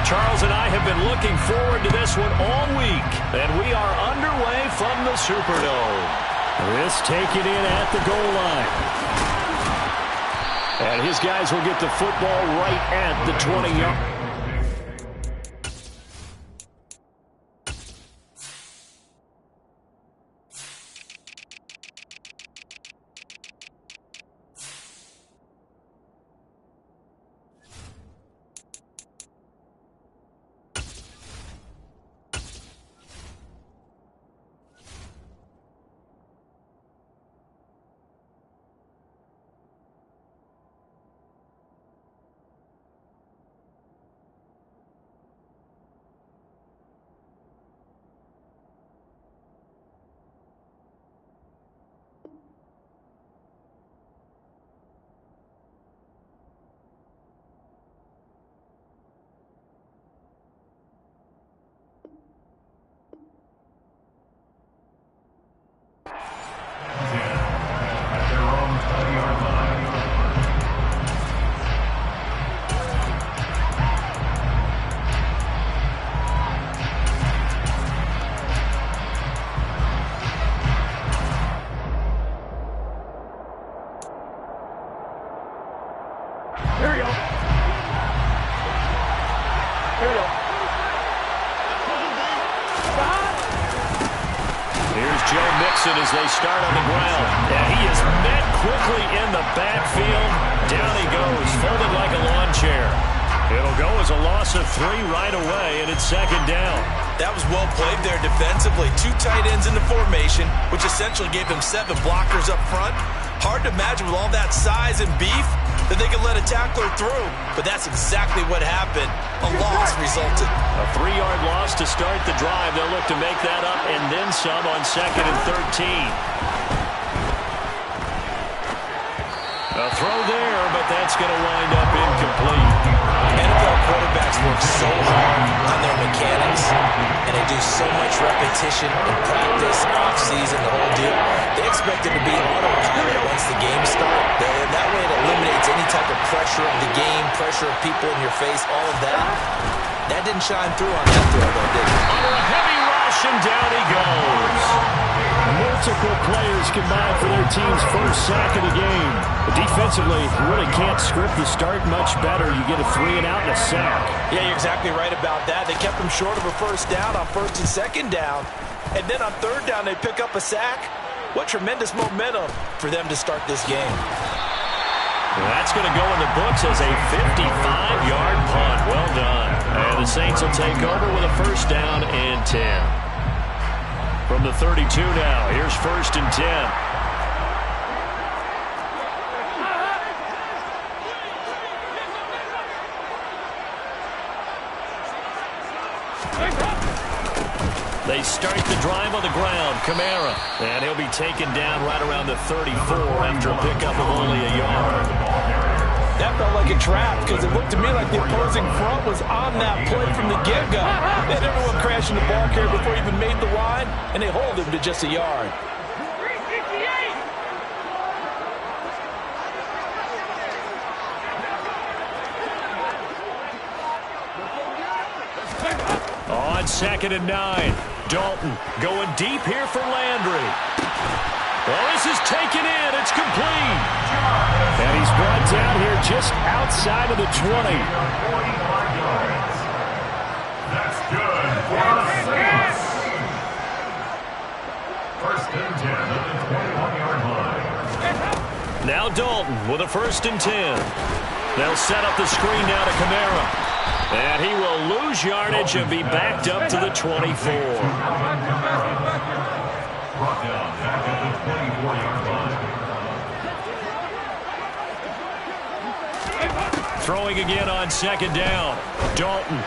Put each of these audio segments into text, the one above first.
Charles and I have been looking forward to this one all week, and we are underway from the Superdome. This taken in at the goal line. And his guys will get the football right at the 20-yard. As they start on the ground. Yeah, he is met quickly in the backfield. Down he goes, folded like a lawn chair. It'll go as a loss of 3 right away, and it's second down. That was well played there defensively. 2 tight ends in the formation, which essentially gave them 7 blockers up front. Hard to imagine with all that size and beef that they could let a tackler through, but that's exactly what happened. A loss resulted. A 3-yard loss to start the drive. They'll look to make that up and then some on 2nd and 13. A throw there, but that's going to wind up incomplete. NFL quarterbacks work so hard on their mechanics, and they do so much repetition in practice, off-season, the whole deal. They expect it to be autopilot once the game starts. That way it eliminates any type of pressure of the game, pressure of people in your face, all of that. That didn't shine through on that throw, though, did it? Under a heavy rush, and down he goes. Multiple players combined for their team's first sack of the game. But defensively, you really can't script the start much better. You get a 3 and out and a sack. Yeah, you're exactly right about that. They kept them short of a first down on 1st and 2nd down. And then on 3rd down, they pick up a sack. What tremendous momentum for them to start this game. That's going to go in the books as a 55-yard punt. Well done. And the Saints will take over with a first down and 10. From the 32 now, here's 1st and 10. They start the drive on the ground. Kamara. And he'll be taken down right around the 34 after a pickup of only a yard. That felt like a trap because it looked to me like the opposing front was on that play from the get-go. They had everyone crashing the ball carrier before he even made the line, and they hold him to just a yard. On 2nd and 9. Dalton going deep here for Landry. Well, this is taken in. It's complete. And he's brought down here just outside of the 20. That's good for 6. 1st and 10 at the 21-yard line. Now Dalton with a 1st and 10. They'll set up the screen now to Kamara. And he will lose yardage and be backed up to the 24. Brought down back at the 24-yard line. Throwing again on 2nd down. Dalton.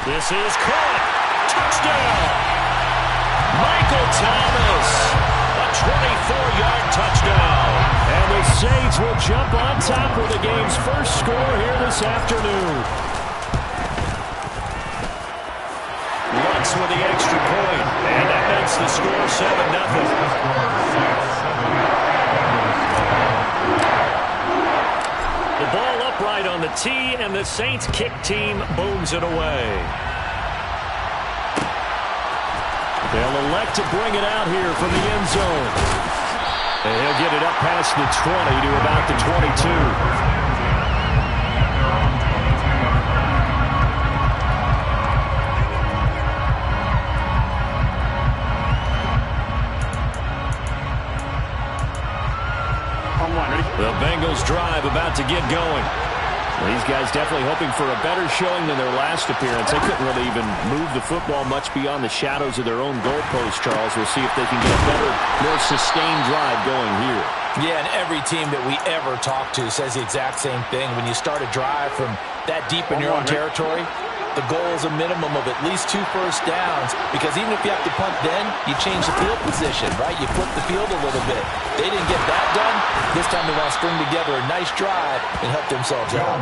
This is caught. Touchdown. Michael Thomas. A 24-yard touchdown. And the Saints will jump on top with the game's first score here this afternoon. Lutz with the extra point, and that makes the score 7-0. The ball upright on on the tee, and the Saints kick team booms it away. They'll elect to bring it out here from the end zone. And he'll get it up past the 20 to about the 22. The Bengals drive about to get going. Well, these guys definitely hoping for a better showing than their last appearance. They couldn't really even move the football much beyond the shadows of their own goalpost, Charles. We'll see if they can get a better, more sustained drive going here. Yeah, and every team that we ever talk to says the exact same thing. When you start a drive from that deep in your own territory, the goal is a minimum of at least 2 first downs, because even if you have to punt then, you change the field position, right? You flip the field a little bit. They didn't get that done. This time they want to string together a nice drive and help themselves out.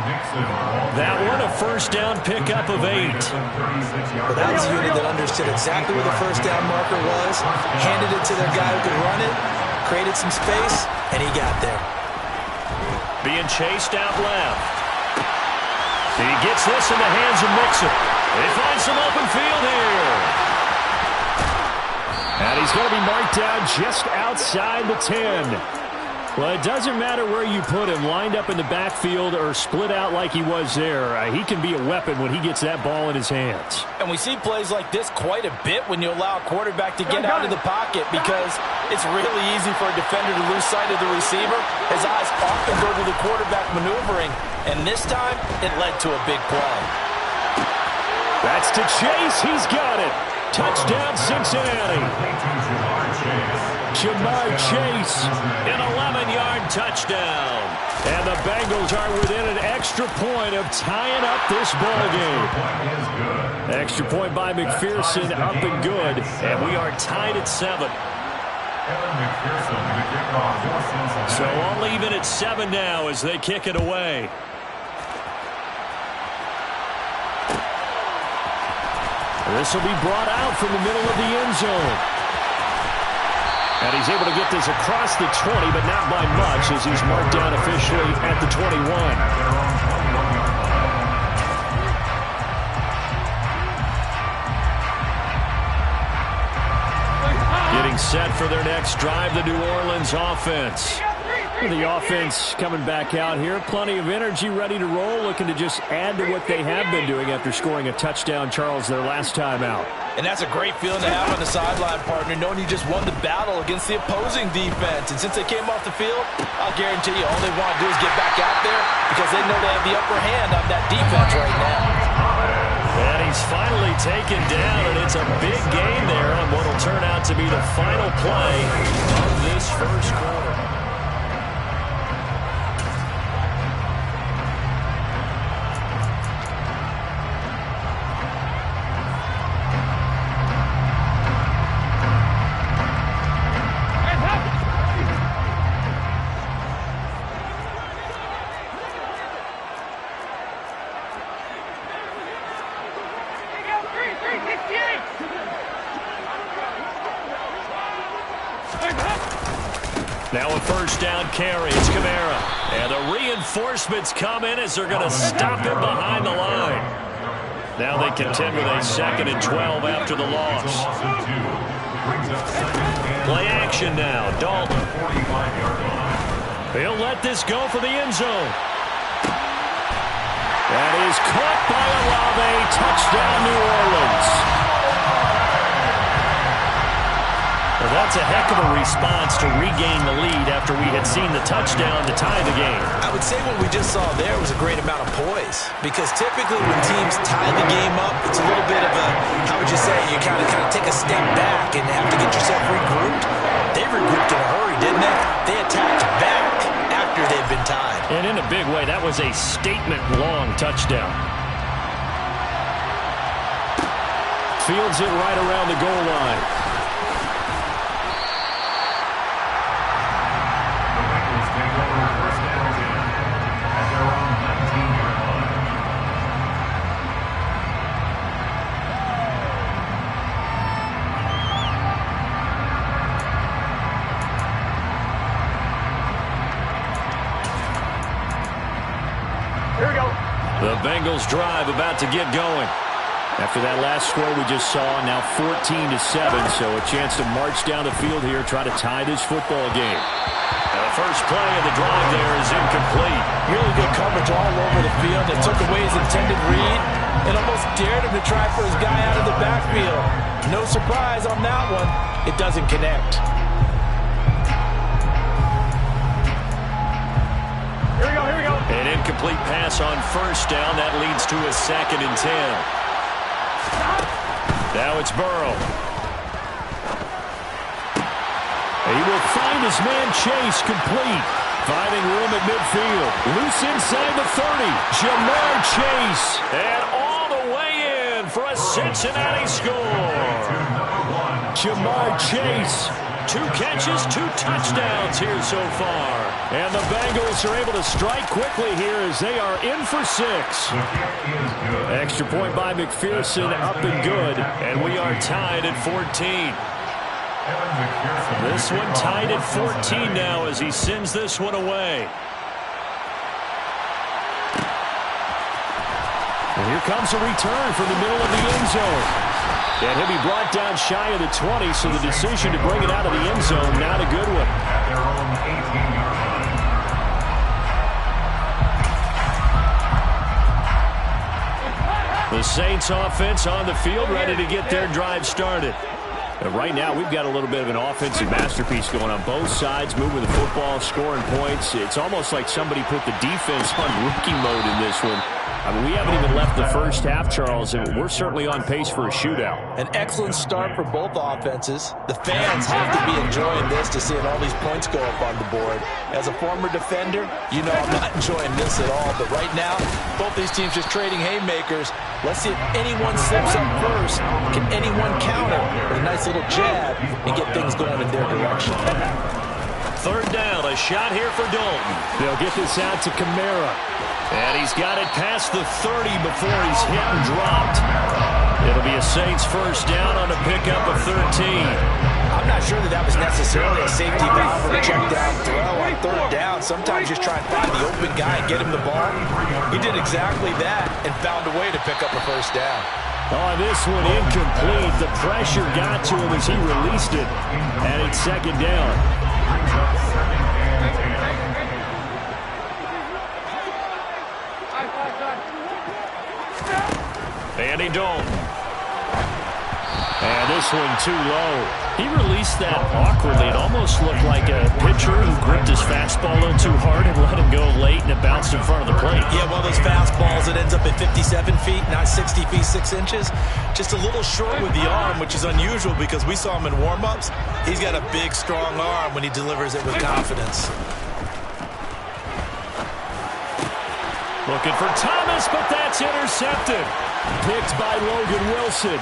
That one, a first down pickup of 8. But that was a unit that understood exactly where the first down marker was, handed it to their guy who could run it, created some space, and he got there. Being chased out left. He gets this in the hands of Mixon. They find some open field here. And he's going to be marked down just outside the 10. Well, it doesn't matter where you put him, lined up in the backfield or split out like he was there. He can be a weapon when he gets that ball in his hands. And we see plays like this quite a bit when you allow a quarterback to get out of the pocket, because it's really easy for a defender to lose sight of the receiver. His eyes often go to the quarterback maneuvering, and this time it led to a big play. That's to Chase. He's got it. Touchdown, Cincinnati. Jamar Chase, an 11-yard touchdown. And the Bengals are within an extra point of tying up this ball game. Extra point by McPherson, up and good. And we are tied at 7. So all even at 7 now as they kick it away. This will be brought out from the middle of the end zone. And he's able to get this across the 20, but not by much, as he's marked down officially at the 21. Getting set for their next drive, the New Orleans offense. The offense coming back out here. Plenty of energy, ready to roll, looking to just add to what they have been doing after scoring a touchdown, Charles, their last time out. And that's a great feeling to have on the sideline, partner, knowing you just won the battle against the opposing defense. And since they came off the field, I'll guarantee you all they want to do is get back out there, because they know they have the upper hand on that defense right now. And he's finally taken down, and it's a big gain there on what will turn out to be the final play of this first quarter. Now a first down carry. It's Kamara. And the reinforcements come in as they're going to stop him behind the line. Now they contend with a 2nd and 12 after the loss. Play action now. Dalton. He'll let this go for the end zone. That is caught by Olave. Touchdown, New Orleans. Well, that's a heck of a response to regain the lead after we had seen the touchdown to tie the game. I would say what we just saw there was a great amount of poise, because typically when teams tie the game up, it's a little bit of a, how would you say, you kind of take a step back and have to get yourself regrouped. They regrouped in a hurry, didn't they? They attacked back after they'd been tied. And in a big way, that was a statement-long touchdown. Fields it right around the goal line. Here we go. The Bengals drive about to get going. After that last score we just saw, now 14-7, so a chance to march down the field here, try to tie this football game. And the first play of the drive there is incomplete. Really good coverage all over the field. They took away his intended read and almost dared him to try for his guy out of the backfield. No surprise on that one. It doesn't connect. Here we go. An incomplete pass on first down. That leads to a 2nd and 10. Now it's Burrow. He will find his man Chase complete. Finding room at midfield. Loose inside the 30. Jamar Chase. And all the way in for a Cincinnati score. Jamar Chase. 2 catches, 2 touchdowns here so far. And the Bengals are able to strike quickly here as they are in for 6. Extra point by McPherson, up and good. And we are tied at 14. This one tied at 14 now as he sends this one away. And here comes a return from the middle of the end zone. And he'll be brought down shy of the 20, so the decision to bring it out of the end zone, not a good one. The Saints offense on the field, ready to get their drive started. And right now, we've got a little bit of an offensive masterpiece going on both sides, moving the football, scoring points. It's almost like somebody put the defense on rookie mode in this one. I mean, we haven't even left the first half, Charles, and we're certainly on pace for a shootout. An excellent start for both offenses. The fans have to be enjoying this to seeing all these points go up on the board. As a former defender, you know I'm not enjoying this at all. But right now, both these teams just trading haymakers. Let's see if anyone slips up first. Can anyone counter with a nice little jab and get things going in their direction? 3rd down, a shot here for Dalton. They'll get this out to Kamara. And he's got it past the 30 before he's hit and dropped. It'll be a Saints first down on a pickup of 13. I'm not sure that was necessarily a safety valve or a check down throw on 3rd down. Sometimes just try and find the open guy and get him the ball. He did exactly that and found a way to pick up a first down. Oh, this one incomplete. The pressure got to him as he released it. And it's 2nd down. Andy Dalton. And this one too low. He released that awkwardly. It almost looked like a pitcher who gripped his fastball a little too hard and let him go late, and it bounced in front of the plate. Yeah, one of those fastballs that ends up at 57 feet, not 60 feet, 6 inches. Just a little short with the arm, which is unusual because we saw him in warm-ups. He's got a big, strong arm when he delivers it with confidence. Looking for Thomas, but that's intercepted. Picked by Logan Wilson.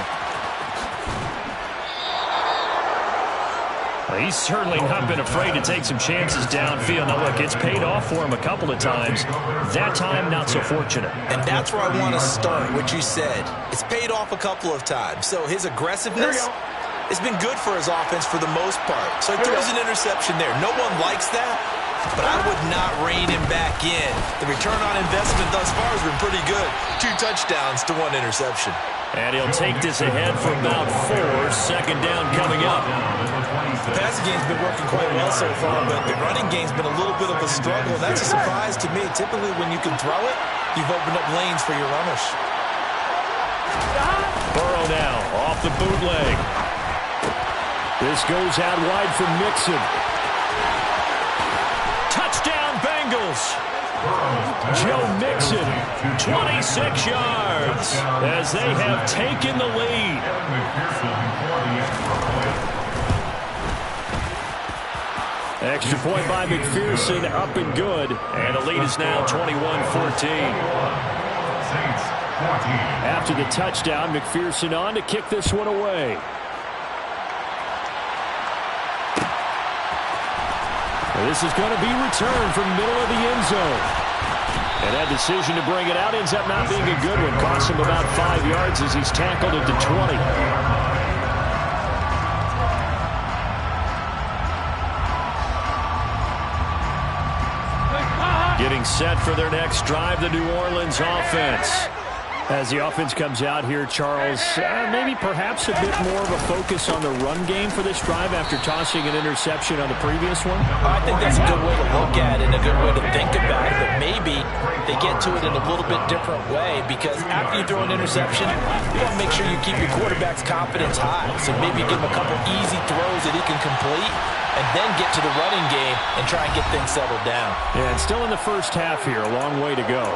He's certainly not been afraid to take some chances downfield. Now, look, it's paid off for him a couple of times. That time, not so fortunate. And that's where I want to start, what you said. It's paid off a couple of times. So his aggressiveness has been good for his offense for the most part. So he throws an interception there. No one likes that, but I would not rein him back in. The return on investment thus far has been pretty good. 2 touchdowns to 1 interception. And he'll take this ahead for about 4. 2nd down coming up. The passing game's been working quite well so far, but the running game's been a little bit of a struggle. That's a surprise to me. Typically, when you can throw it, you've opened up lanes for your runners. Burrow now off the bootleg. This goes out wide for Mixon. Touchdown, Bengals. Joe Mixon, 26 yards as they have taken the lead. Extra point by McPherson, up and good. And the lead is now 21-14. After the touchdown, McPherson on to kick this one away. This is going to be returned from the middle of the end zone. And that decision to bring it out ends up not being a good one. Costs him about 5 yards as he's tackled at the 20. Getting set for their next drive, the New Orleans offense. As the offense comes out here, Charles, maybe perhaps a bit more of a focus on the run game for this drive after tossing an interception on the previous one? I think that's a good way to look at it and a good way to think about it, but maybe they get to it in a little bit different way because after you throw an interception, you want to make sure you keep your quarterback's confidence high. So maybe give him a couple easy throws that he can complete and then get to the running game and try and get things settled down. Yeah, and still in the first half here, a long way to go.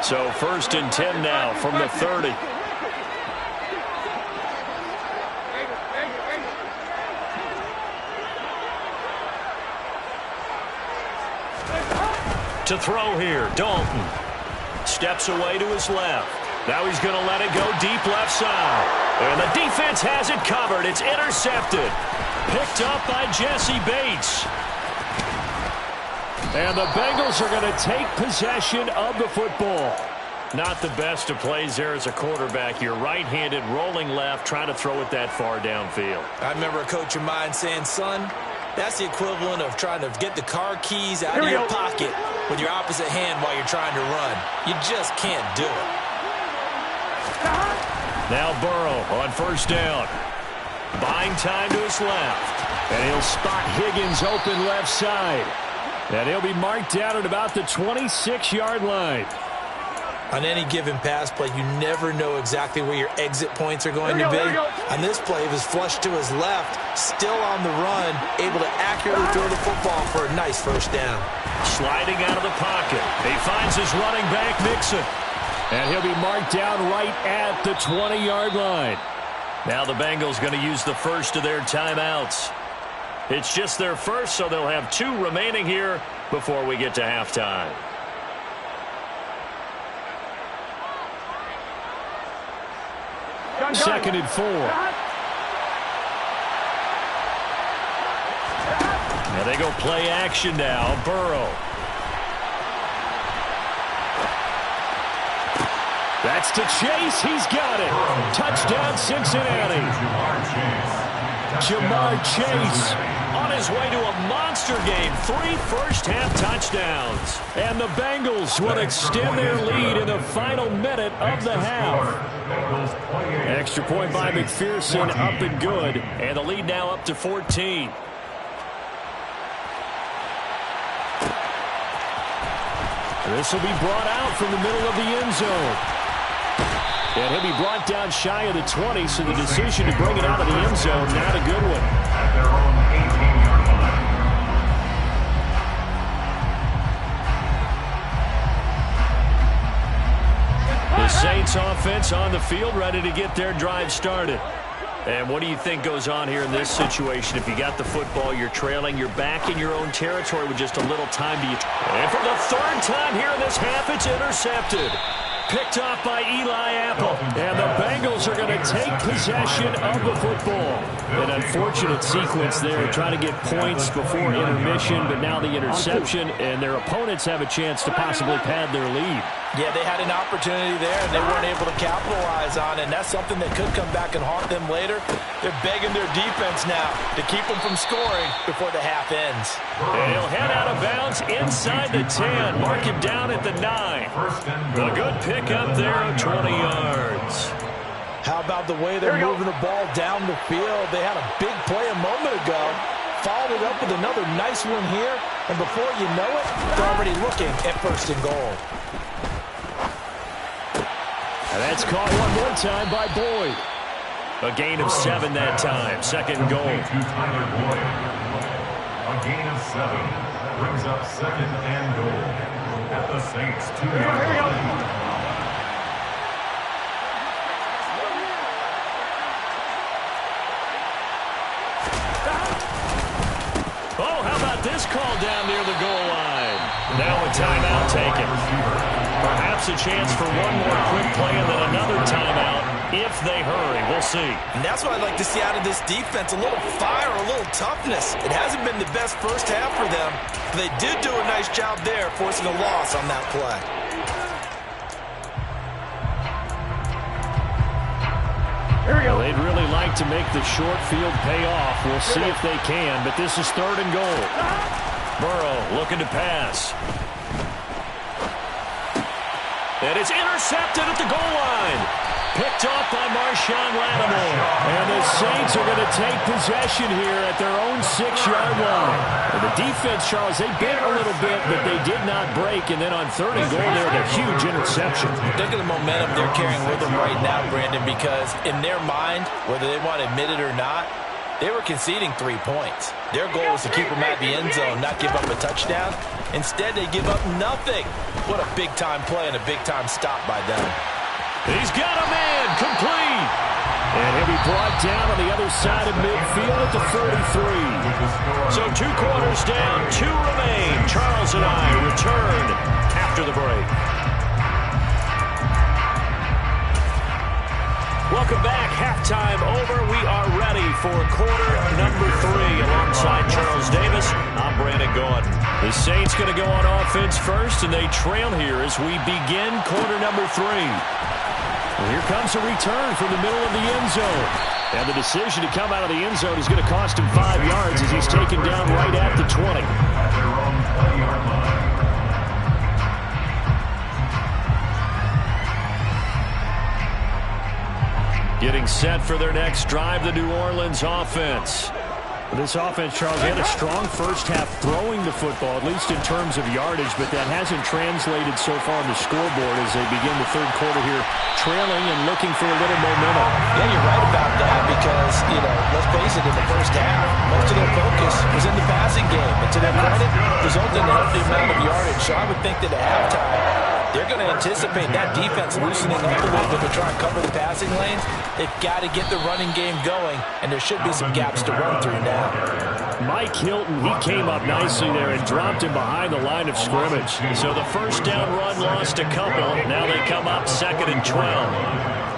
So 1st and 10 now from the 30. To throw here, Dalton. Steps away to his left. Now he's going to let it go deep left side. And the defense has it covered. It's intercepted. Picked up by Jesse Bates. And the Bengals are going to take possession of the football. Not the best of plays there as a quarterback. You're right-handed, rolling left, trying to throw it that far downfield. I remember a coach of mine saying, son, that's the equivalent of trying to get the car keys out of your pocket with your opposite hand while you're trying to run. You just can't do it. Now Burrow on 1st down. Buying time to his left. And he'll spot Higgins open left side. And he'll be marked down at about the 26-yard line. On any given pass play, you never know exactly where your exit points are going to be. On this play, it was flushed to his left, still on the run, able to accurately throw the football for a nice 1st down. Sliding out of the pocket. He finds his running back, Mixon. And he'll be marked down right at the 20-yard line. Now the Bengals going to use the first of their timeouts. It's just their first, so they'll have 2 remaining here before we get to halftime. Second and 4. Now they go play action now. Burrow. That's to Chase. He's got it. Touchdown, Cincinnati. Jamar Chase on his way to a monster game. 3 first-half touchdowns. And the Bengals will extend their lead in the final minute of the half. Extra point by McPherson, up and good. And the lead now up to 14. This will be brought out from the middle of the end zone. And he'll be brought down shy of the 20, so the decision to bring it out of the end zone, not a good one. At their own 18-yard line. The Saints offense on the field, ready to get their drive started. And what do you think goes on here in this situation? If you got the football, you're trailing, you're back in your own territory with just a little time to you. And for the 3rd time here in this half, it's intercepted. Picked off by Eli Apple. And the Bengals are going to take possession of the football. An unfortunate sequence there, trying to get points before intermission, but now the interception, and their opponents have a chance to possibly pad their lead. Yeah, they had an opportunity there, and they weren't able to capitalize on it, and that's something that could come back and haunt them later. They're begging their defense now to keep them from scoring before the half ends. And he'll head out of bounds inside the 10. Mark him down at the 9. A good pick up there of 20 yards. How about the way they're moving the ball down the field? They had a big play a moment ago. Followed it up with another nice one here, and before you know it, they're already looking at 1st and goal. And that's caught one more time by Boyd. A gain of 7 that time. 2nd and goal. A gain of 7 brings up 2nd and goal at the Saints' 2-yard line. Oh, how about this call down near the goal line? Now a timeout taken. Perhaps a chance for one more quick play and then another timeout if they hurry. We'll see. And that's what I'd like to see out of this defense. A little fire, a little toughness. It hasn't been the best first half for them, but they did do a nice job there, forcing a loss on that play. Well, they'd really like to make the short field pay off. We'll see if they can, but this is 3rd and goal. Burrow looking to pass. And it's intercepted at the goal line. Picked off by Marshawn Lattimore. And the Saints are going to take possession here at their own 6-yard line. And the defense, Charles, they bit a little bit, but they did not break. And then on 3rd and goal, they had a huge interception. Look at the momentum they're carrying with them right now, Brandon, because in their mind, whether they want to admit it or not, they were conceding 3 points. Their goal was to keep them at the end zone, not give up a touchdown. Instead, they give up nothing. What a big-time play and a big-time stop by them. He's got a man complete. And he'll be brought down on the other side of midfield at the 43. So 2 quarters down, 2 remain. Charles and I return after the break. Welcome back. Halftime over. We are ready for quarter number 3. Alongside Charles Davis, I'm Brandon Gordon. The Saints going to go on offense first, and they trail here as we begin quarter number 3. Well, here comes a return from the middle of the end zone. And the decision to come out of the end zone is going to cost him 5 yards as he's taken down right at the 20. At their own 20-yard line. Getting set for their next drive, the New Orleans offense. This offense, Charles, they had a strong first half throwing the football, at least in terms of yardage, but that hasn't translated so far on the scoreboard as they begin the 3rd quarter here, trailing and looking for a little momentum. Yeah, you're right about that because, let's face it, in the first half, most of their focus was in the passing game. And to their credit, resulted in a healthy amount of yardage. So I would think that at halftime, they're going to anticipate that defense loosening up a little bit to try and cover the passing lanes. They've got to get the running game going, and there should be some gaps to run through now. Mike Hilton, he came up nicely there and dropped him behind the line of scrimmage. So the first down run lost a couple. Now they come up 2nd and 12.